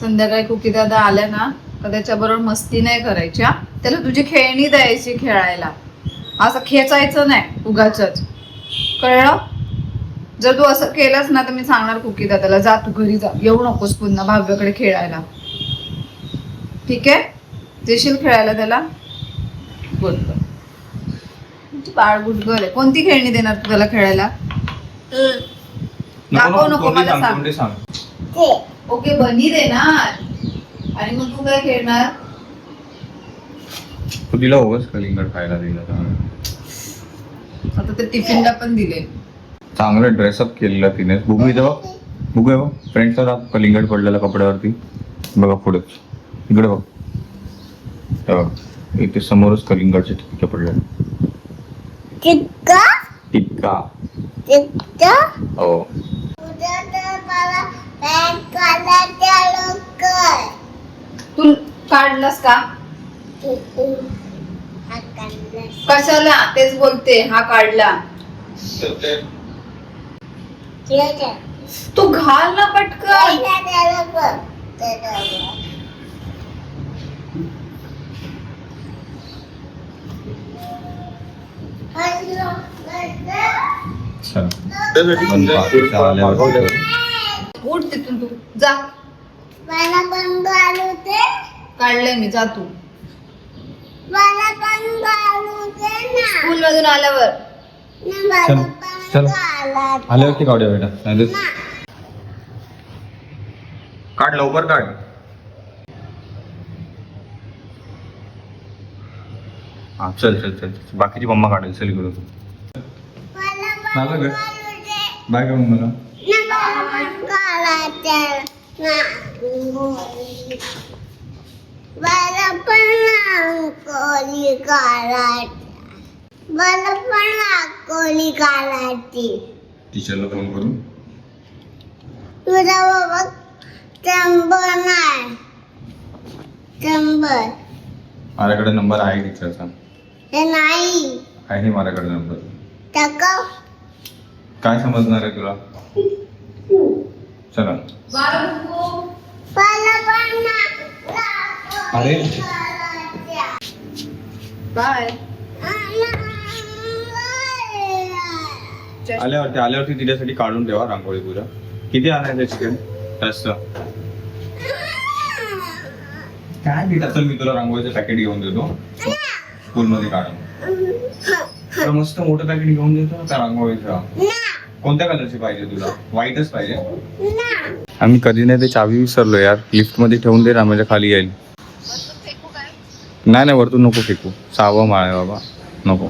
संध्याकाळी कुकी दादा आल्या ना तर त्याच्याबरोबर मस्ती नाही करायची हा. त्याला तुझी खेळणी द्यायची खेळायला, असं खेचायचं नाही उगाचच, कळलं? जर तू असं केलंस ना तर मी सांगणार कुकी दादाला, जा तू घरी जा, येऊ नकोस पुन्हा भाव्याकडे खेळायला. ठीक आहे? देशील खेळायला त्याला? Good girl. बाळ गुड गर्ल आहे. कोणती खेळणी देणार तू त्याला खेळायला? दाखव नको मला, सांग. ओके बनी देणार. आणि मग तू काय खेळणार? तू दिला होस कलिंगड खायला दिला. आता ते टिफिनला पण दिले. चांगलं ड्रेसअप केलेला तिने. बुगू इथं बघ, बुगू आहे बघ, फ्रेंडचा कलिंगड पडलेला कपड्यावरती बघा पुढे, इकडे बघ, हे बघ, इथे समोरच कलिंगडचे टिक्के पडले. टिक्का टिक्का टिक्का हो. तू काढलास का? कशाला? तेच बोलते, हा काढला. तू घाल ना पटकन. उठ तिथून, तू जा. मला पण घालू दे. काढलंय मी, जा तू. मला पण घालू दे ना. स्कूल मधून आल्यावर. मला चल पण घालायचं. आल्यावरती काढूया बेटा, नाही काढ लवकर काढ. हा चल चल चल, बाकीची मम्मा काढेल. चल इकडून मला पण झालं ग, घालू दे. बाय का मम्माला. मला पण घालायचं ना. मला पण कोली घालायचं. मला पण कोली घालायची. टीचरला फोन करून. तुझा बाबा चंबर नाही. चंबर माझ्याकडे नंबर आहे टीचरचा. हे नाही. आहे माझ्याकडे नंबर. टाका. काय समजणार आहे तुला? चला. मला पण अरे बाय. आल्यावरती तिच्यासाठी काढून ठेवा रांगोळी पुरा. किती आणायचं चिकन जास्त? काय बेटा, चल मी तुला रांगोळीचं पॅकेट घेऊन देतो, स्कूल मध्ये काढून. मस्त मोठं पॅकेट घेऊन देतो त्या रांगोळीचं. कोणत्या कलरची पाहिजे तुला? व्हाईटच पाहिजे? आम्ही कधी नाही ते चावी विसरलो यार, लिफ्ट मध्ये ठेवून दे ना, म्हणजे खाली येईल. नाही नाही, वरतून नको फेकू, 6वा माळ आहे बाबा, नको.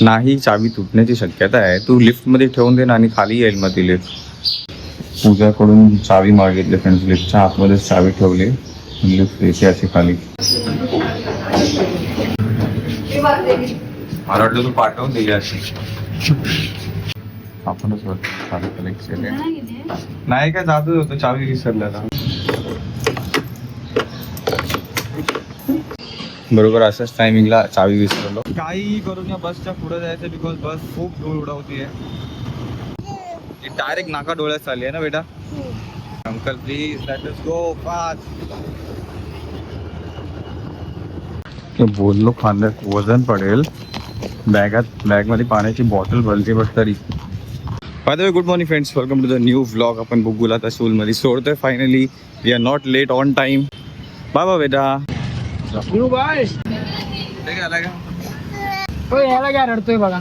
नाही, चावी तुटण्याची शक्यता आहे. तू लिफ्ट मध्ये ठेवून दे ना आणि खाली येईल मग ती लिफ्ट. पूजाकडून चावी मागितली फ्रेंड्स, लिफ्टच्या आतमध्ये चावी ठेवली, लिफ्ट येते अशी खाली. मला वाटतं तू पाठवून दिली अशी. आपणच चावी कलेक्ट केले नाही काय, जातच होतं चावी विसरल्याला. बरोबर अशाच टायमिंगला चावी विसरलो. काही करून या बसच्या पुढे जायचं, बिकॉज बस खूप धूळ उडवतीये. डायरेक्ट नाका डोळ्यात चालली आहे ना बेटा. Uncle please let us go fast. बोललो खांद्यात वजन पडेल. बॅग मध्ये पाण्याची बॉटल भरली बट तरी. By the way, good morning friends, welcome to the new vlog. आपण बुगूला आता स्कूलमध्ये सोडतोय finally. We are not late on time. Bye bye बेटा. बाय. हो याला काय रडतोय बघा.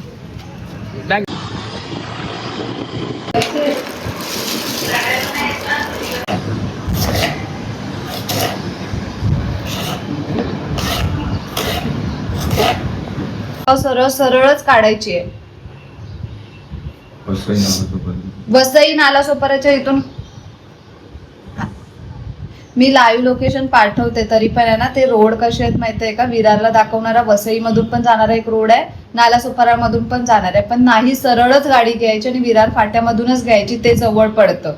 सरळ सरळच काढायची आहे. वसई नालासोपाऱ्याच्या इथून मी लाईव्ह लोकेशन पाठवते, तरी पण आहे ना ते रोड कसे आहेत माहिती आहे का? विरारला दाखवणारा वसई मधून पण जाणारा एक रोड आहे, नालासोपारा मधून पण जाणार आहे. पण नाही, सरळच गाडी घ्यायची आणि विरार फाट्यामधूनच घ्यायची, ते जवळ पडतं.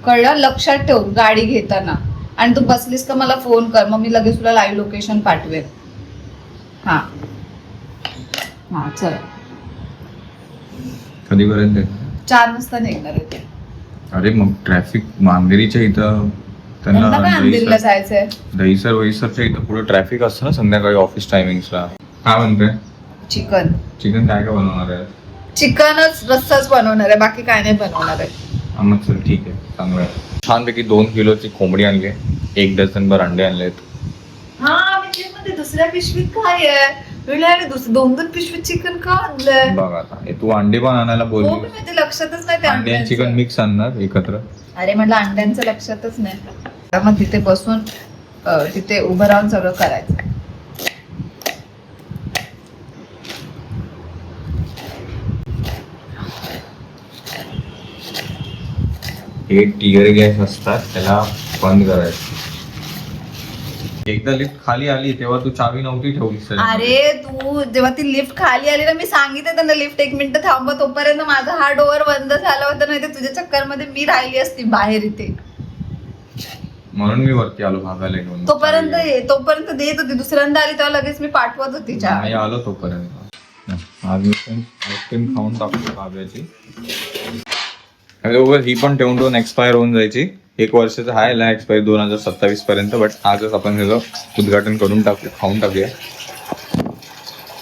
कळलं? लक्षात ठेव गाडी घेताना. आणि तू बसलीस का मला फोन कर, मग मी लगेच तुला लाईव्ह लोकेशन पाठवेल. हा हा चल. कधीपर्यंत? 4 वाजता निघणार आहे ते. अरे मग ट्रॅफिक मांदेरीच्या इथं त्यांना काय अंधेरीला त्यांना जायचंय? दहीसर वहीसरच्या इथं पुढे ट्रॅफिक असतं ना संध्याकाळी ऑफिस टायमिंग्सला. काय म्हणते? चिकन चिकन काय काय बनवणार आहे? चिकनच रस्साच बनवणार आहे, बाकी काय नाही बनवणार आहे. मग चल ठीक आहे, चांगलं आहे. छानपैकी 2 किलोची कोंबडी आणली आहे, 1 डझनभर अंडे आणलेत. हा मी ते म्हणते दुसऱ्या पिशवीत काय आहे? दोन पिशवीत चिकन का आणलंय? बघ आता हे तू अंडे पण आणायला हो बोलली, मी ते लक्षातच नाही ते अंडे आणि चिकन अंड्यांचं. मिक्स आणणार एकत्र. अरे म्हटलं अंड्यांचं लक्षातच नाही. तर मग तिथे बसून तिथे उभं राहून सगळं करायचं. हे टियर गॅस असतात, त्याला बंद करायचं. एकदा लिफ्ट खाली आली तेव्हा तू चावी नव्हती ठेवली सर. अरे तू जेव्हा ती लिफ्ट खाली आली ना, मी सांगितलं त्यांना लिफ्ट 1 मिनिट थांबा, तोपर्यंत माझा हा डोअर बंद झाला होता, नाही तर तुझ्या चक्कर मध्ये मी राहिली असती बाहेर इथे. म्हणून मी वरती आलो भागायला घेऊन. तोपर्यंत देत होती. दुसऱ्यांदा आली तेव्हा लगेच मी पाठवत होती चहा. नाही आलो तोपर्यंत. आज मी पण आईस्क्रीम खाऊन टाकतो काव्याची. ही पण ठेवून एक्सपायर होऊन जायची. 1 वर्षाचा आहे ला एक्सपायर 2027 पर्यंत. बट आजच आपण त्याचं उद्घाटन करून टाकूया, खाऊन टाकूया.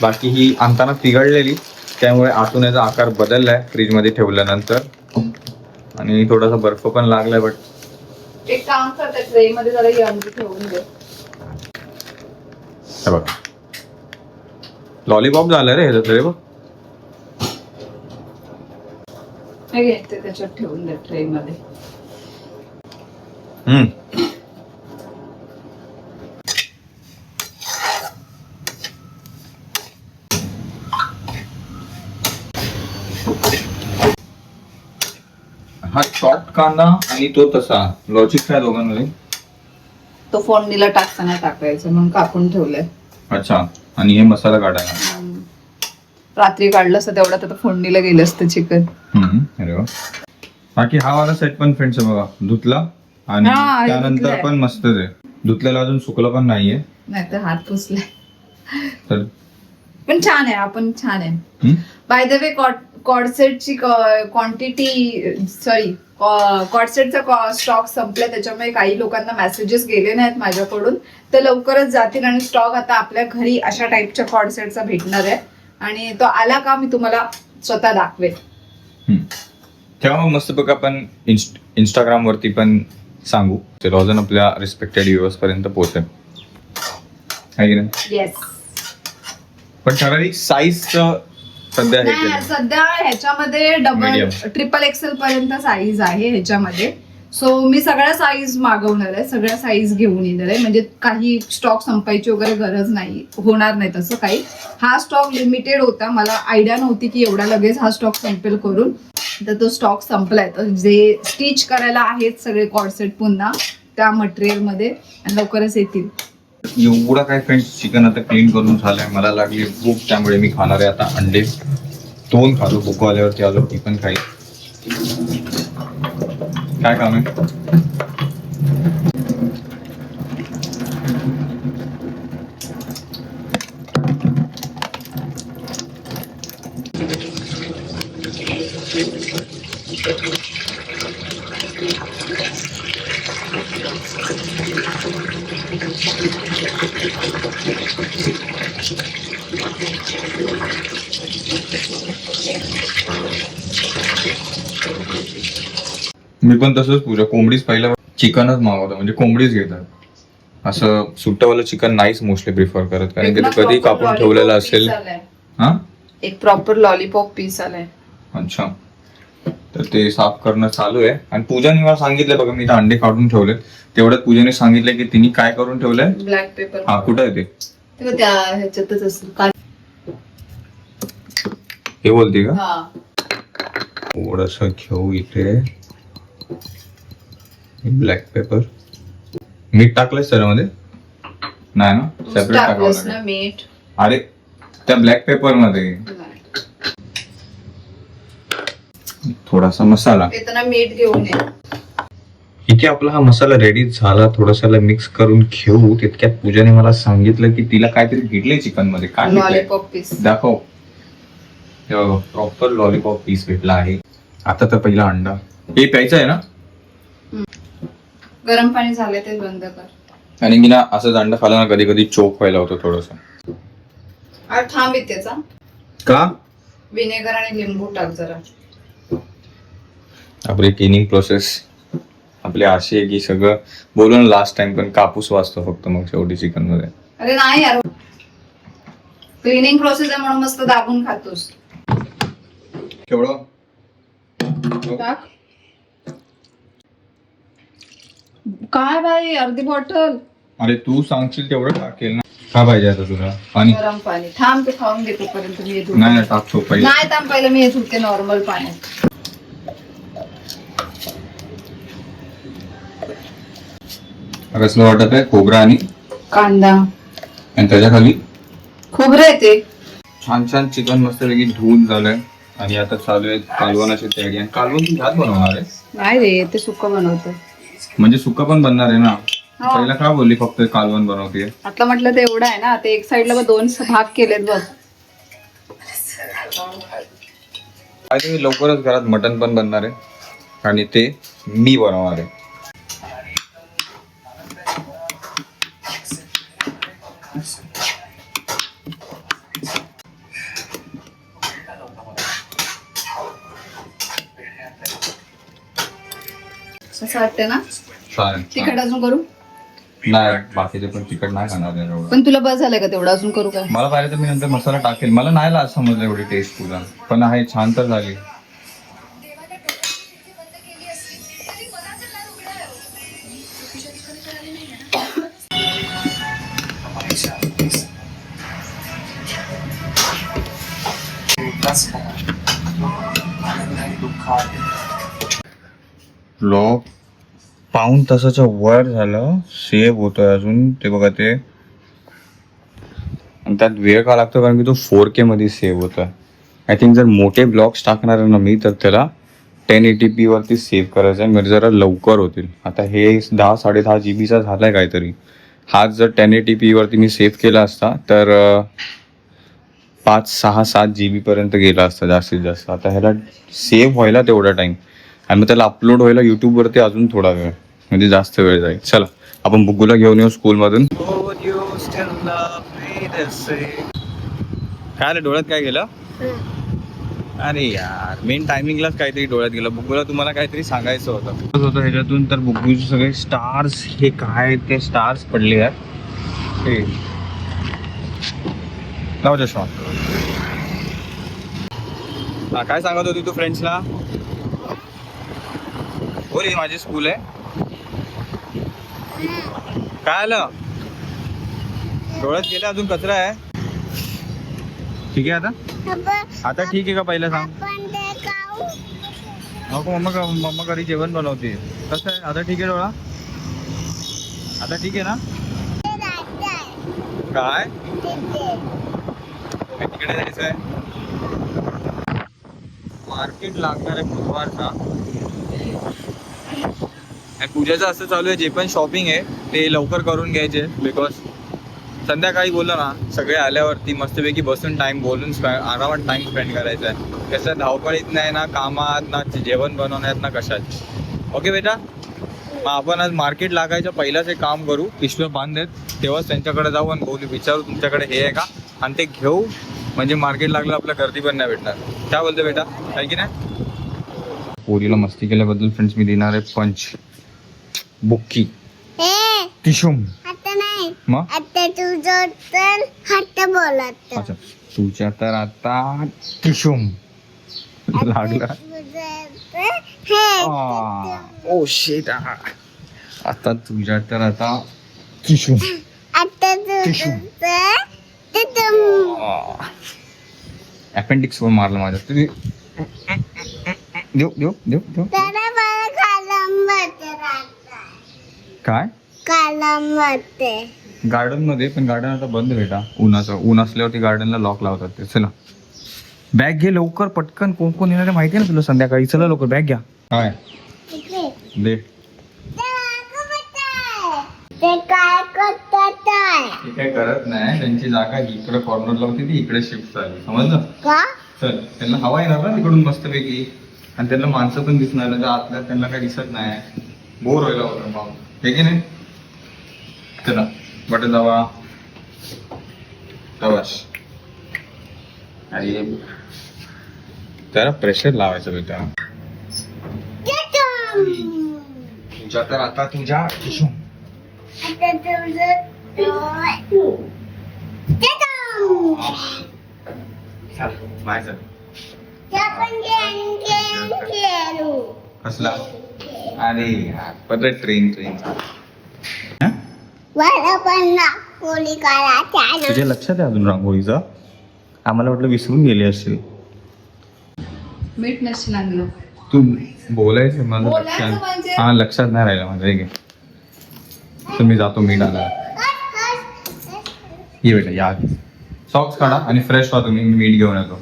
बाकी ही आणताना पिघळलेली, त्यामुळे आतून याचा आकार बदललाय फ्रीजमध्ये ठेवल्यानंतर. आणि थोडासा बर्फ पण लागलाय. बट एक काम करते, ट्रे मध्ये जरा ही अंडी ठेवून दे. हे बघ लॉलीपॉप झालं रे हे तरी बघ. हे घे, ते त्याच्यात ठेवून दे ट्रे मध्ये. हा चॉप्ड कांदा आणि तो तसा लॉजिक काय दोघांमध्ये? तो फोडणीला टाकताना टाकायचं म्हणून कापून ठेवलंय. अच्छा. आणि हे मसाला काढायला. रात्री काढलं असतं तेवढं तर फोडणीला गेलं असतं चिकन. अरे वा. बाकी हा वाला सेट पण फ्रेंड्स बघा धुतला आणि हा, त्यानंतर धुतलाय. पण मस्तच आहे. धुतलेला अजून सुकलं पण नाहीये नाही तर हात पुसलाय. तर पण छान आहे, आपण छान आहे. बाय द वे कॉडसेटची क्वांटिटी कॉडसेटचा स्टॉक संपलाय, त्याच्यामुळे काही लोकांना मेसेजेस गेले नाहीत माझ्याकडून. तर लवकरच जातील आणि स्टॉक आता आपल्या घरी अशा टाईपच्या कॉडसेटचा भेटणार आहे. आणि तो आला का मी तुम्हाला स्वतः दाखवेल. तेव्हा मग मस्त बघा आपण इंस्टाग्राम वरती पण सांगू, ते रोजन आपल्या रिस्पेक्टेड व्ह्युअर्स पर्यंत पोहोचेल आहे की नाही. येस. पण ठराविक साईज सध्या हे नाही, केलं. सध्या ह्याच्यामध्ये डबल Medium. XXL पर्यंत साईज आहे ह्याच्यामध्ये. सो मी सगळ्या साईज मागवणार आहे, सगळ्या साईज घेऊन येणार आहे. म्हणजे काही स्टॉक संपायची वगैरे गरज नाही, होणार नाही तसं काही. हा स्टॉक लिमिटेड होता, मला आयडिया नव्हती की एवढा लगेच हा स्टॉक संपेल करून. तर तो स्टॉक संपलाय. तर जे स्टिच करायला आहेत सगळे कॉर्डसेट पुन्हा त्या मटेरियल मध्ये लवकरच येतील. एवढा काय फ्रेंड्स चिकन आता क्लीन करून झालंय. मला लागली भूक, त्यामुळे मी खाणार आहे आता अंडे 2 खालो. भूक आल्यावरती आलो ती पण खाई. काय काम आहे? मी पण तसंच पूजा कोंबडीच पहिला चिकनच मागवतो, म्हणजे कोंबडीच घेतात. असं सुट्टवालं चिकन नाहीच मोस्टली प्रिफर करत, कारण की ते कधी कापून ठेवलेलं असेल. हा एक प्रॉपर लॉलीपॉप पीस आलाय. अच्छा. तर ते साफ करणं चालू आहे. आणि पूजाने मला सांगितलं बघा, मी इथं अंडे काढून ठेवले. तेवढ्यात पूजाने सांगितलं की तिने काय करून ठेवलंय. Black paper. हा कुठं आहे ते? त्या ह्याच्यातच असेल काय. हे बोलते का? हा. थोडस घेऊ इथे ब्लॅक पेपर. मीठ टाकलंय सर मध्ये? नाही ना, सेपरेट टाकावं टाकलंस लागेल. ना मीठ? अरे त्या ब्लॅक पेपर मध्ये थोडासा मसाला. येताना मीठ घेऊन ये. इथे आपला हा मसाला रेडी झाला. थोडासा मिक्स करून घेऊ. तितक्यात पूजाने मला सांगितलं की तिला काहीतरी घेतलंय चिकन मध्ये. काय घेतलंय? Lollipop piece. दाखव. प्रॉपर लॉलीपॉप पीस भेटला आहे. आता तर पहिला अंडा हे प्यायचं आहे ना? गरम पाणी झाले ते बंद कर. आणि मी ना असं दांडा खाला ना कधी कधी चोक व्हायला होतं थोडस. अरे थांब त्याचा का? विनेगर आणि लिंबू टाक जरा. आपली क्लिनिंग प्रोसेस आपली अशी आहे की सगळं बोलून लास्ट टाइम पण कापूस वाचतो फक्त मग शेवटी चिकन मध्ये. अरे नाही यार, क्लिनिंग प्रोसेस आहे म्हणून मस्त दाबून खातोस. केवढं? टाक. काय भाई, अर्धी बॉटल अरे तू सांगशील तेवढं टाकेल ना. का पाहिजे आता तुला पाणी? गरम पाणी. थांब ते खाऊन घे तोपर्यंत मी येत होते. नाही टाकतो पहिले. नाही थांब, पहिलं मी येत होते नॉर्मल पाण्यात. कसलं वाटत आहे? खोबरा आणि कांदा त्याच्या खाली खोबरं येते. छान छान चिकन मस्त वेगळी धुवून झालंय आणि आता चालू आहे कालवणाची तयारी. आणि कालवण तू ह्यात बनवणार आहे? नाही रे, ते सुक्क बनवतं. म्हणजे सुक्का पण बनणार आहे ना? पहिला का बोलली फक्त कालवण बनवते? आता म्हटलं ते एवढं आहे ना, ते एक साइडला बघ 2 भाग केलेत बघ. आणि लवकरच घरात मटन पण बनणार आहे आणि ते मी बनवणार आहे. असं वाटतं ना? चालेल. तिखट अजून करू? नाही, बाकीचे पण तिखट नाही खाणार आहे एवढं. पण तुला बस झालंय का तेवढं? अजून करू का? मला पाहिजे तर मी नंतर मसाला टाकेल. मला नाही लाज समजलं एवढी टेस्ट तुला, पण आहे छान तर झाली. लॉक पाऊण तासाच्या वर झालं, सेव्ह होतोय अजून. ते बघा ते, आणि त्यात वेळ का लागतो कारण की तो 4K मध्ये सेव्ह होतोय. आय थिंक जर मोठे ब्लॉग्स टाकणार आहे ना मी, तर त्याला 1080p वरती सेव्ह करायचं आहे, म्हणजे जरा लवकर होतील. आता हे 10-10.5 GB झालाय काहीतरी. हाच जर 1080p वरती मी सेव्ह केला असता तर 5-6-7 GB पर्यंत गेला असता जास्तीत जास्त. आता ह्याला सेव्ह व्हायला तेवढा टाइम आणि मग त्याला अपलोड व्हायला YouTube वरती अजून थोडा वेळ, म्हणजे जास्त वेळ जाईल. चला आपण बुग्गूला घेऊन येऊ स्कूलमधून. काय आलं डोळ्यात? काय गेलं? अरे यार, मेन टायमिंगलाच काहीतरी डोळ्यात गेलं. बुग्गूला तुम्हाला काहीतरी सांगायचं होतं ह्याच्यातून. तर बुग्गूचे सगळे स्टार्स, हे काय ते स्टार्स पडले यार. हे लाव चष्मा. हा, काय सांगत होती तू फ्रेंड्सला? बोल, ही माझी स्कूल आहे. काय आलं? डोळ्यात गेलं, अजून कचरा आहे. ठीक आहे आता ठीक आहे का पहिलं सांग? नको, मम्मा घरी जेवण बनवते. कसं आहे आता? ठीक आहे डोळा? आता ठीक आहे ना? काय तिकडे जायचं आहे? मार्केट लागणार आहे बुधवारचा. पूजाचं असं चालू आहे, जे पण शॉपिंग आहे ते लवकर करून घ्यायचे, बिकॉज संध्याकाळी बोललो ना सगळे आल्यावरती मस्तपैकी बसून टाइम बोलून आरामात टाइम स्पेंड करायचा आहे. कसं धावपळीत नाही ना, कामात ना, जेवण बनवण्यात ना, कशात. ओके बेटा, मग आपण आज मार्केट लागायचं पहिलाच एक काम करू, पिशव्या बांधेत तेव्हाच त्यांच्याकडे जाऊ आणि बोलू, विचारू तुमच्याकडे हे आहे का, आणि ते घेऊ. म्हणजे मार्केट लागलं आपल्या गर्दी पण नाही भेटणार. काय बोलतो बेटा, आहे की नाही? पोरीला मस्ती केल्याबद्दल फ्रेंड्स मी देणार आहे पंच. बुक्की टिशूम. आता नाही, मग आता तुझं तर हट्ट बोलत. अच्छा, तुझ्या तर आता टिशूम लागला. ओ शेट, आता तुझ्या तर आता टिशूम. आता तुझं अपेंडिक्स वर मारलं माझ्या. तुम्ही देऊ देऊ देऊ देऊ. काय गार्डन मध्ये? पण गार्डन आता बंद बेटा, ऊन असल्यावरती गार्डनला लॉक लावतात ते. चला बॅग घे लवकर पटकन, कोण कोण येणार माहिती आहे ना तुला संध्याकाळी. चला लवकर बॅग घ्या. काय दे? ते काय करतात? ते काय करत नाही, त्यांची जागा इकडे कॉर्नरला होती ती इकडे शिफ्ट झाली, समजलं का? चल, त्यांना हवा येणार ना तिकडून मस्तपैकी. आणि त्यांना माणसं पण दिसणार नाही, आतल्या त्यांना काही दिसत नाही, बोर व्हायला होतं मग, हे की नाही. चला बटन दाबा. बस. अरे त्याला प्रेशर लावायचं बेटा. तुझ्या तर आता तुझ्या आता माझं आपण खेळू. कसला. अरे यार परत ट्रेन मला पण कोणी करायचं. तुझ्या लक्षात आहे अजून रांगोळीचं. आम्हाला वाटलं विसरून गेली असतील. मीठ नसते लागलं. तू बोलायचं माझं बोलायचं लक्षात. म्हणजे? हा लक्षात नाही राहिलं माझं. हे घे. तर मी जातो मीठ आला. ये बेटा या. सॉक्स काढा आणि फ्रेश व्हा तुम्ही. मी मीठ घेऊन येतो.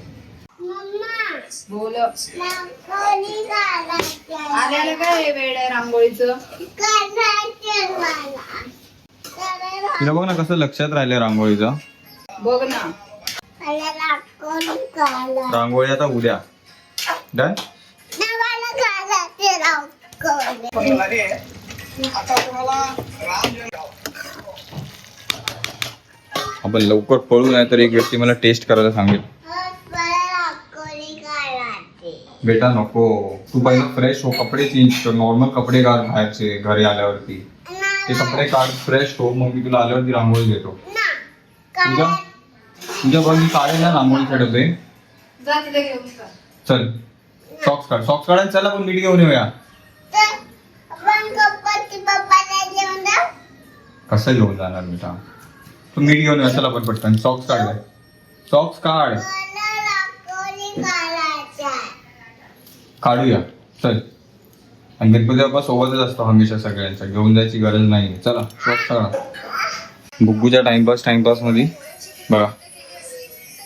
मम्मा बोल. कोणी करायचं. आल्याला काय हे वेळ आहे रांगोळीचं. करायचं मला. तिला बघ ना कसं लक्षात राहिलं रांगोळीचं. बघ ना. मला कोणी करायचं. रांगोळी आता उद्या. डन. मला करायचं रांगोळी. आपण लवकर पळू नाही तर एक व्यक्ती मला टेस्ट करायला सांगेल. मला कोणी करायचं. बेटा नको. तू पहिला फ्रेश हो, कपडे चेंज कर, नॉर्मल कपडे काढ बाहेरचे घरी आल्यावरती. ते कपडे काढ, फ्रेश हो, मग मी तुला आल्यावरती रांगोळी देतो. तुझ्या बघ मी काढेल ना रांगोळी खेळते. जा तिथे घेऊन जा. चल सॉक्स काढ. सॉक्स काढायला चला आपण मीठ घेऊन येऊया. आपण गप्पाची पप्पाला जेवण जाऊ. कसं घेऊन जाणार बेटा. तू मीठ घेऊन ये. चला आपण पटकन. सॉक्स काढ. सॉक्स काढ. मला कोणी करायचं. काढूया चल. आणि गणपती बाप्पा सोबतच असतो हमेशा सगळ्यांच्या. घेऊन जायची गरज नाही. चला सॉक्स काढा. बुग्गूच्या टाइमपास मध्ये बघा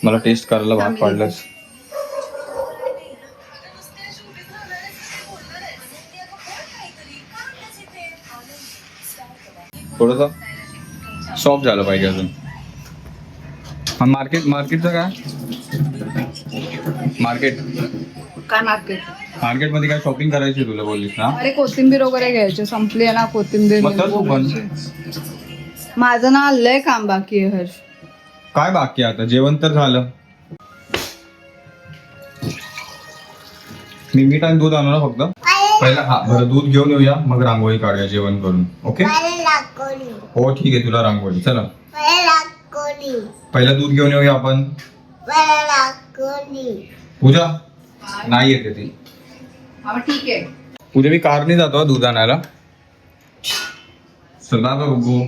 मला टेस्ट करायला भाग पाडलंच. थोडंसं सॉफ्ट झालं पाहिजे अजून. मार्केटचं काय. काय मार्केट. मार्केटमध्ये काय शॉपिंग करायची तुला बोललीस ना. अरे कोथिंबीर वगैरे घ्यायची. संपली आहे ना कोथिंबीर. मग चल तू पण. माझं ना लय काम बाकी आहे हर्ष. काय बाकी आता. जेवण तर झालं. मी मीठ आणि दूध आणू ना फक्त. पहिला हा बरं दूध घेऊन येऊया मग रांगोळी काढूया जेवण करून. ओके मला कोणी. हो ठीक आहे. तुला रांगोळी. चला मला कोणी. पहिला दूध घेऊन येऊया आपण. मला कोणी. पूजा नाही येते ती. हा ठीक आहे. पूजा मी कारने जातो दूध आणायला. चला बघू.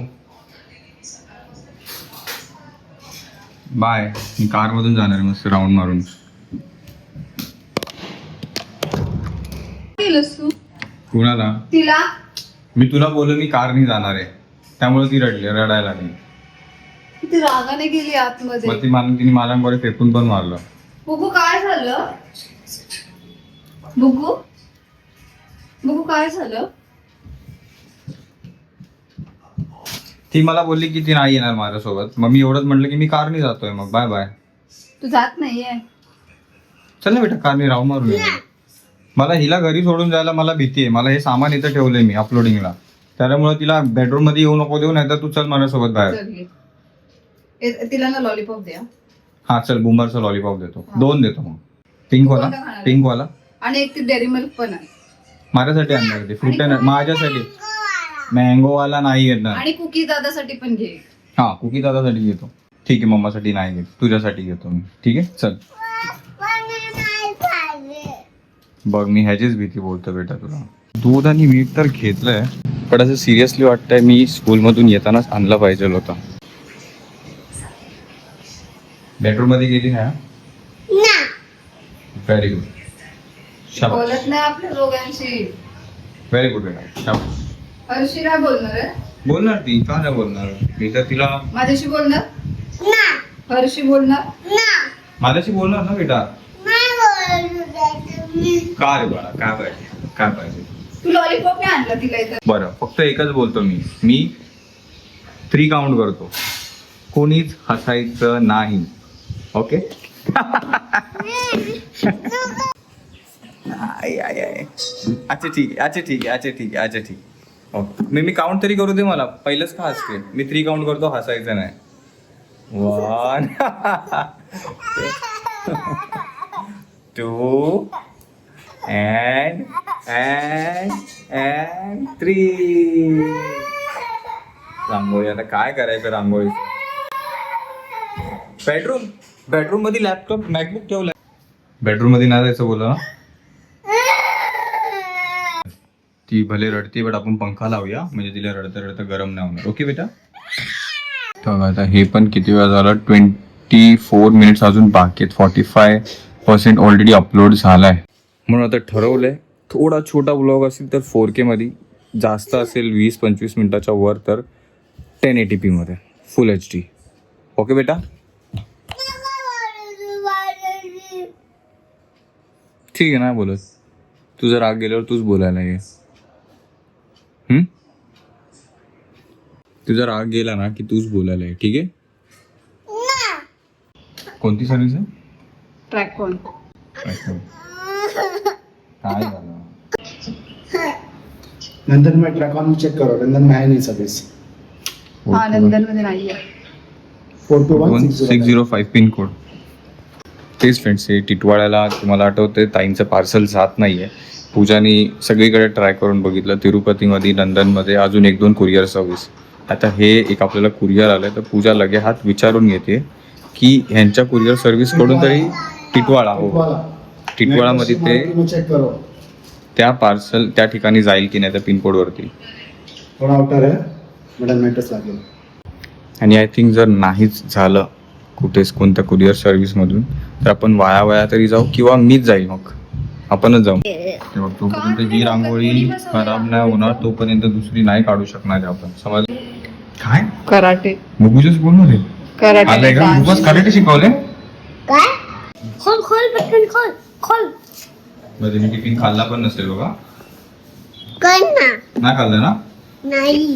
बाय. मी कार मधून जाणार आहे मस्त राऊंड मारून. केलंस तू कुणाला. तिला. मी तुला बोललो मी कारने जाणार आहे त्यामुळे ती रडायला लागली. ती रागाने गेली आतमध्ये. मग तिने मला बरे फेकून पण मारलं. बुगू काय झालं. बुगू काय झालं. ती मला बोलली की ती नाही येणार माझ्यासोबत. मग मी एवढंच म्हटलं की मी कारने जातोय मग बाय बाय. तू जात नाहीये. चल ना बेटा कारने राऊंड मारून येऊ. मला हिला घरी सोडून जायला मला भीती आहे. मला हे सामान इथं ठेवलंय मी अपलोडिंगला. त्यामुळे तिला बेडरूम मध्ये येऊ नको देऊ नाही तर तू चल माझ्यासोबत बाहेर. चल घे. तिला ना लॉलीपॉप द्या. हा चल बुमरचा लॉलीपॉप देतो. 2 देतो मग. कोणता खाणार? पिंक वाला. आणि एक ती डेअरी मिल्क पण आहे. माझ्यासाठी आणणार ते फ्रूट माझ्यासाठी. मँगो वाला नाही येणार. आणि कुकी दादासाठी पण घे. हा कुकी दादासाठी घेतो. ठीक आहे मम्मासाठी नाही घेत तुझ्यासाठी घेतो मी. ठीक आहे चल. बघ मी ह्याचीच भीती बोलतो बेटा तुला. दूध आणि मीठ तर घेतलंय पण असं सिरियसली वाटतंय मी स्कूलमधून येतानाच आणलं पाहिजे होतं. बेडरूम मध्ये गेली ना. Very good. शाबास. बोलत नाही आपल्या दोघांशी. व्हेरी गुड बेटा. शाबास. हर्षी काय बोलणार आहे. बोलणार ती का नाही बोलणार. मी तर तिला माझ्याशी बोलणार. हर्षी बोलणार. माझ्याशी बोलणार ना बेटा. का रे बाळा काय पाहिजे. तू लॉलीपॉप नाही आणला तिला इथं. बरं फक्त एकच बोलतो मी 3 काउंट करतो. कोणीच हसायचं नाही. ओके. आय आय आय अच्छा ठीक आहे अच्छा ठीक ओके मी काउंट तरी करू दे मला पहिलंच का हसते मी 3 काउंट करतो हसायचं नाही 1 2 and 3 रांगोळी आता काय करायचं रांगोळी बेडरूम मध्ये लॅपटॉप मॅकबुक ठेवलाय बेडरूम मध्ये नाही जायचं बोला ती भले रडते बट आपण पंखा लावूया म्हणजे तिला रडता गरम नाही होणार ओके बेटा तर आता हे पण किती वेळा झालं 24 मिनिट्स अजून बाकी आहेत 45% ऑलरेडी अपलोड झालाय म्हणून आता ठरवलंय थोडा छोटा ब्लॉग असेल तर 4K मध्ये जास्त असेल 20-25 मिनिटाच्या वर तर 1080p मध्ये फुल HD ओके बेटा ठीक आहे ना बोलत तुझा राग गेल्यावर तूच बोलायला ये तुझा राग गेला ना की तूच बोलायला ये ठीक आहे कोणती सर्विस आहे ट्रॅकॉन काय झालं नंदन में ट्रैक ऑन चेक करो नंदन में है नहीं सर्विस हा नंदन मध्ये नाहीये 42160 605 पिन कोड तेच फ्रेंड्स हे टिटवाळ्याला तुम्हाला आठवते ताईंचं पार्सल जात नाहीये पूजानी सगळीकडे ट्राय करून बघितलं तिरुपतीमध्ये नंदनमध्ये अजून 1-2 कुरिअर सर्व्हिस आता हे एक आपल्याला कुरिअर आलंय तर पूजा लगे हात विचारून घेते की ह्यांच्या कुरिअर सर्व्हिस कडून तरी टिटवाळा हो टिटवाळामध्ये ते चेक करो त्या पार्सल त्या ठिकाणी जाईल की नाही त्या पिनकोड वरती थोड़ा आउटर है मिडल मेटर्स लागेल आणि आय थिंक जर नाहीच झालं कुठेच कोणत्या कुरिअर सर्व्हिसमधून तर आपण वाया तरी जाऊ किंवा मीच जाईल मग आपणच जाऊ तेव्हा तोपर्यंत ही रांगोळी खराब नाही होणार तोपर्यंत दुसरी नाही काढू शकणार आपण समज काय कराटे मुगूचच बोलणार आहे आलंय का कराटे मुगच कराटे शिकवले काय खोल खोल पटकन खोल खोल म्हणजे मी टिफिन खाल्ला पण नसेल बघा कर ना नाही खाल्लं ना नाही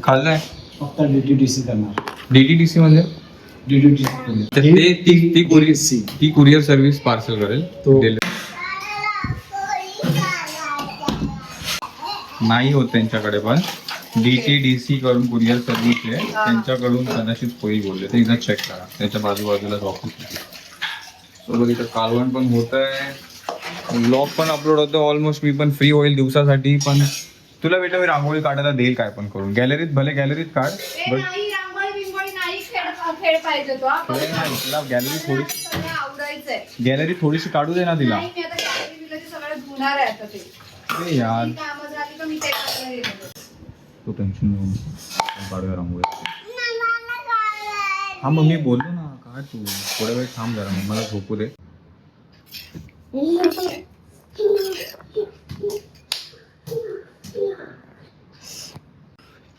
खाल्लंय फक्त डीटीडीसी करणार डीटीडीसी म्हणजे डीटीडीसी तर ती कुरिअर सर्व्हिस पार्सल करेल तो- नाही होत त्यांच्याकडे पण डीटीडीसी करून कुरिअर सर्व्हिस आहे त्यांच्याकडून कदाचित होईल बोलले ते एकदा चेक करा त्याच्या बाजूबाजूला ऑफिस सोबत इथं कालवण पण होत आहे ब्लॉग पण अपलोड होतं ऑलमोस्ट मी पण फ्री होईल दिवसासाठी पण तुला बेटा मी रांगोळी काढायला देईल काय पण करून गॅलरीत भले गॅलरीत काढ बट खेळ पाहिजे तो हा. तिला गॅलरी थोडीशी सगळं आवडायचंय गॅलरी थोडीशी काढू दे ना तिला नाही मी आता गाडी बिलाची सगळं धुणार आहे आता ते अरे यार ती कामं झाली का मी ते करायला येते. तू टेन्शन घेऊन काढूया रांगोळी हा मग मी बोललो ना काय तू थोड्या वेळ थांब जरा मग मला झोपू दे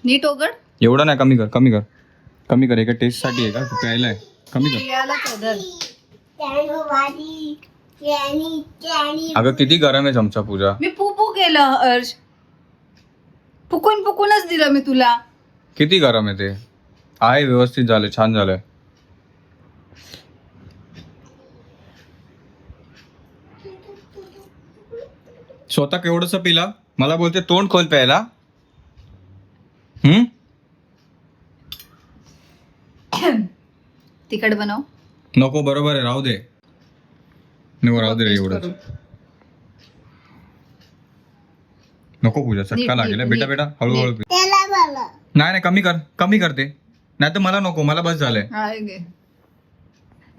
नीट ओगड एवढं नाही कमी कर एका टेस्ट साठी आहे का तू प्यायला आहे कमी कर प्रियाला कदर अगं किती गरम आहे चमचा पूजा मी पुपू केलं हर्ष फुकूनच दिलं मी तुला किती गरम आहे ते आहे व्यवस्थित झालं छान झालंय स्वतः केवढंसं पिला मला बोलते तोंड खोल प्यायला तिखट बनव नको बरोबर आहे राहू दे राहू दे रे एवढंच नको पूजा चटका लागेल बेटा बेटा हळूहळू पी त्याला बोला नाही कमी करते नाही तर मला नको मला बस झालंय आहे गे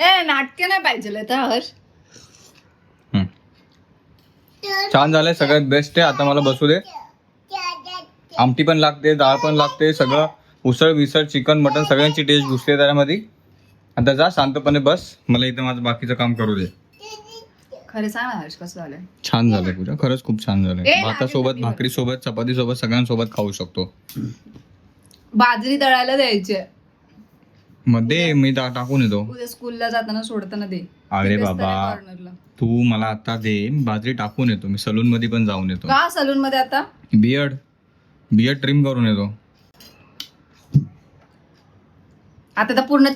ए नाटके नाही पाहिजे तर हर्ष छान झालंय सगळ्यात बेस्ट आहे आता मला बसू दे आमटी पण लागते डाळ पण लागते सगळं उसळ विसळ चिकन मटन सगळ्यांची टेस्ट घुसते त्यामध्ये आता जा शांतपणे बस मला इथं माझं बाकीचं काम करू दे खरे सांग ना हर्ष कसं झालंय छान झालंय पूजा खरंच खूप छान झालंय ए, भातासोबत लागेल भाकरीसोबत चपातीसोबत सगळ्यांसोबत खाऊ शकतो बाजरी दळायला द्यायची मध्ये मी टाकून येतो उद्या स्कूलला जाताना सोडताना दे अरे तिथेच बाबा त्याला cornerला. तू मला आता दे मी बाजरी टाकून येतो मी सलून मध्ये पण जाऊन येतो का सलून मध्ये आता बियर्ड ट्रिम करून येतो आता तर पूर्ण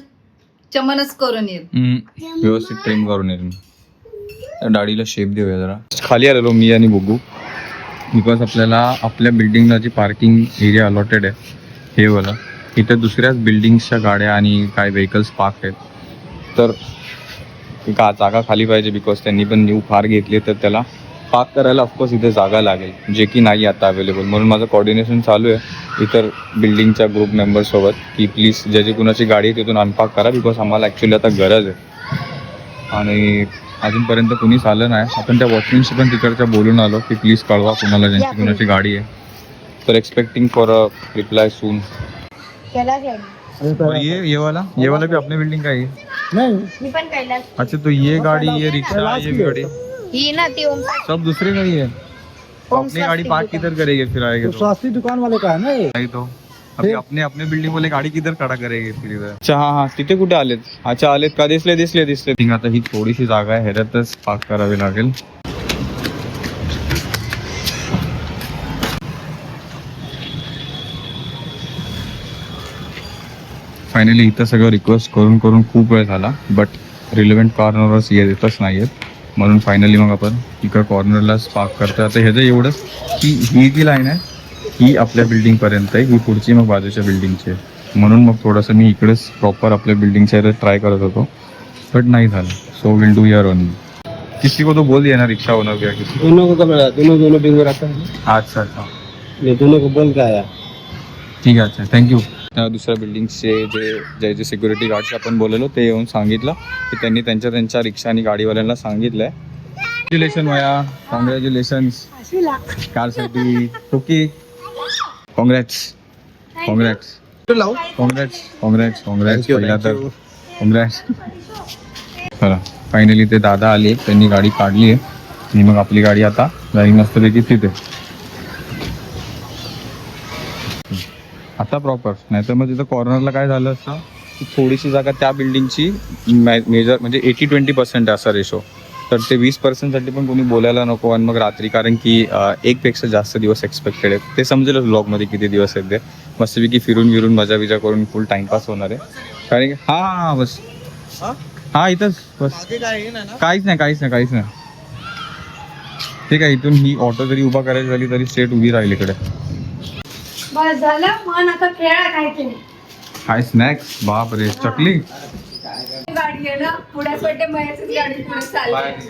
चमनच करून येईल व्यवस्थित ट्रिम करून येईल मी त्या दाढीला शेप देऊया जरा. खाली आलेलो मी आणि बुगू, बिकॉज आपल्याला आपल्या बिल्डिंगला जी पार्किंग एरिया अलॉटेड आहे हे वाला, इथं दुसऱ्याच बिल्डिंग्सच्या गाड्या आणि काय व्हेकल्स पार्क आहेत, तर का जागा खाली पाहिजे. बिकॉज त्यांनी पण न्यू कार घेतली, तर त्याला पार्क करायला ऑफकोर्स इथे जागा लागेल, जे की नाही आता अवेलेबल. म्हणून माझं कॉर्डिनेशन चालू आहे इतर बिल्डिंगच्या ग्रुप मेंबर्ससोबत की प्लीज ज्याची कुणाची गाडी आहे तिथून अनपार्क करा, बिकॉज आम्हाला ॲक्च्युली आता गरज आहे. आणि अजूनपर्यंत कुणीच आलं नाही. आपण त्या वॉचमॅनशी पण तिकडच्या बोलून आलो की प्लीज कळवा कुणाला ज्यांची कुणाची गाडी आहे. तर एक्सपेक्टिंग फॉर अ रिप्लाय सून. और ये वाला भी अपने बिल्डिंग का ही है? नहीं मी पण कैलास अच्छा, तो ये गाड़ी, ये रिक्शा, ये गाड़ी ही ना ती ओम सब दूसरे का ही है. तो अपनी गाड़ी पार्क किधर करेंगे फिर आएंगे तो? स्वास्थ्य दुकान वाले का है ना ये. नहीं तो अभी अपने अपने बिल्डिंग वाले गाडी किधर खडा करेंगे फिर इधर. अच्छा हा तिथे कुठे आलेत? अच्छा आलेत का? दिसले. आता ही थोडीशी जागा आहे, ह्याच्यातच पार्क करावी लागेल. फायनली इथं सगळं रिक्वेस्ट करून करून खूप वेळ झाला, बट रिलेव्हंट कॉर्नरच येतच नाही आहेत. म्हणून फायनली मग आपण इकडं कॉर्नरलाच पार्क करतो. आता ह्याचं एवढंच की ही जी लाईन आहे ही आपल्या बिल्डिंगपर्यंत आहे, ही पुढची मग बाजूच्या बिल्डिंगची आहे. म्हणून मग थोडंसं मी इकडेच प्रॉपर आपल्या बिल्डिंगच्या इथे ट्राय करत होतो, बट नाही झालं. So will do here only. किसी को तो बोल दिया ना रिक्शा होना क्या किसी. दोनों को कब दोनों बिंग रहता है. अच्छा अच्छा ये दोनों को बोल के आया. ठीक आहे. अच्छा थँक्यू. त्या दुसऱ्या बिल्डिंगचे जे सिक्युरिटी गार्ड्स आपण बोललो ते येऊन सांगितलं की त्यांनी त्यांच्या रिक्षा आणि गाडीवाल्यांना सांगितलंय. कॉंग्रॅच्युलेशन वया, कॉंग्रॅच्युलेशन्स कारसाठी. ओके कॉंग्रॅट्स पहिला तर कॉंग्रॅट्स. चला फायनली ते दादा आले, त्यांनी गाडी काढली आहे आणि मग आपली गाडी आता जाईल मस्तपैकी तिथे. आता प्रॉपर, नाहीतर मग तिथं कॉर्नरला काय झालं असतं की थोडीशी जागा त्या बिल्डिंगची मेजर म्हणजे 80-20% आहे असा रेशो. तर ते 20%साठी पण कोणी बोलायला नको. आणि मग रात्री, कारण की एकपेक्षा जास्त दिवस एक्सपेक्टेड आहेत, ते समजेल ब्लॉगमध्ये किती दिवस आहेत ते. मस्तपैकी फिरून विरून मजा बिजा करून फुल टाइमपास होणार आहे. कारण की हां बस हां इथंच बस, काहीच नाही. ठीक आहे, इथून ही ऑटो जरी उभा करायची झाली तरी स्ट्रेट उभी राहील इकडे. बस झालं मन आता खेळा काहीतरी. हाय स्नॅक्स, बाप रे चकली. गाडी आहे ना पुढे पडते, मयाचीच गाडी पुढे चालली.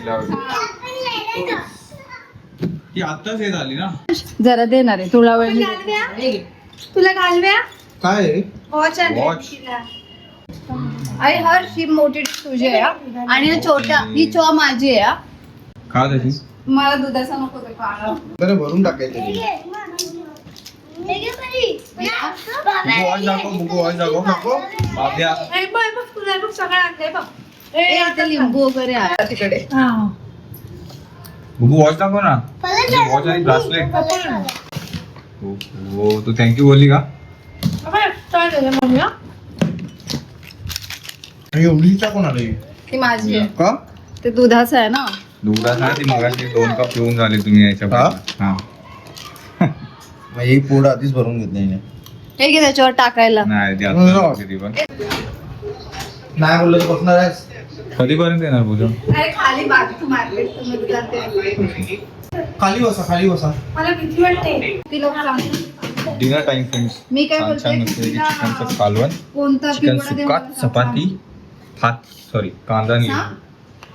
ती आत्ताच हे झाली ना. जरा देणार आहे तुला वेळ. तुला घालव्या काय वॉच वॉच. आई हर ही मोठी डिश तुझी आहे हा. आणि ही छोटा ही चॉ माझी आहे हा. का त्याची मला दुधाचा नको ते काढा. बरं भरून टाकायचं. वॉच दाखव नको बाब्या. सगळं आणलंय बघ. ए, इथे लिंबू वगैरे आहे तिकडे. बुबू वॉच दाखव ना. वॉच आणि ब्रासलेट. हो तू थँक्यू बोलली का? एवढीचा कोण आलं ती माझी आहे. का ते दुधाचं आहे ना. दुधाचा ती मगाशी 2 कप पिऊन झाले तुम्ही याच्या पहिले. हा मग एक पोड आधीच भरून घेतली हे घे त्याच्यावर टाकायला. नाही ते आता किती पण नाही बोललं तर बसणार आहेस. कधीपर्यंत येणार पूजा? अरे खाली बाजू मार्केट मध्ये जाते. खाली बसा. मला भीती वाटते. ती लोक सांगतात. Dinner time friends. मी काय छान छान बोलते मस्त चिकनचं कालवण, कोणता चिकन पिवळा दे सुक्का, मला सांग. चपाती, कांदा आणि हा?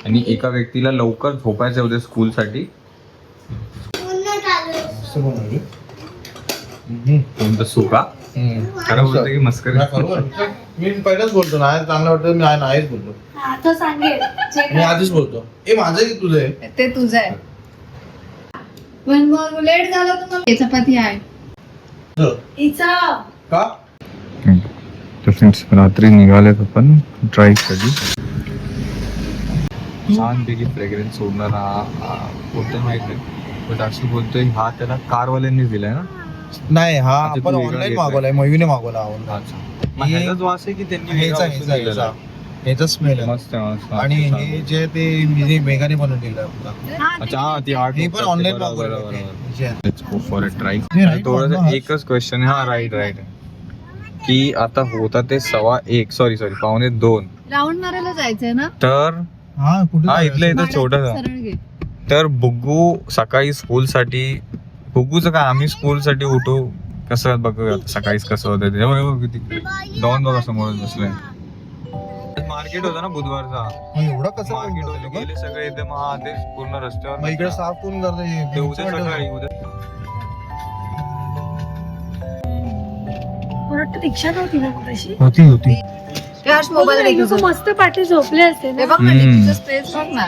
आणि एका व्यक्तीला लवकर झोपायचं होते स्कूलसाठी. कोणतं सुका खरं बोलतो की मस्करी. मी पहिलाच बोलतो नाही चांगलं वाटतं. मी नाहीच बोलतो. हा तो सांगेल मी आधीच बोलतो. ए माझं की तुझं आहे. ते तुझं आहे. पण मग लेट झालं तर मग चपाती आहे. हिचा का तर फ्रेंड्स रात्री निघालेत आपण ड्राईव्हसाठी. छानपैकी फ्रेग्रन्स सोडणार हा होतं माहित नाही, पण अशी बोलतोय हा त्याला कारवाल्यांनी दिलाय ना. नाही हा अच्छा, तू आपण वेगळा ऑनलाईन घेतलाय. मागवलाय, मयूने मागवला हा. अच्छा मग ह्याचाच वास आहे की त्यांनी वेगळा वस्तू दिलेला आहे? ह्याचा स्मेल आहे. मस्त आहे, मस्त. आणि हे जे ते मी मेघाने बनवून दिलं आपला. अच्छा हा ती आर्ट हे पण ऑनलाईन बरोबर. मागवलं. लेट्स गो फॉर अ हे ड्राईव्ह. right थोडंसं बघ ना. एकच क्वेश्चन आहे. हा राईट की आता होता ते 1:15 सॉरी 1:15 राऊंड मारायला जायचंय ना. तर हा कुठे हा इथलं इथं छोटं. सरळ घे. तर बुग्गू सकाळी स्कूलसाठी, बुग्गूचं काय आम्ही स्कूलसाठी उठू कसं बघूया सकाळीच कसं होतं ते. किती जाऊन बघा समोरच बसलंय. मार्केट होतं ना बुधवारचा, एवढं कसं मार्केट होतं गेले सगळे इथे. मग ते पूर्ण मग रस्त्यावर इकडे साफ कोण ते उद्या सकाळी उद्या रिक्षा नव्हती ना तशी. होती हे हर्ष मोबाईल लोक मस्त पाठी झोपले असते हे ना. बघ ना, टिकीचं स्पेस बघ ना.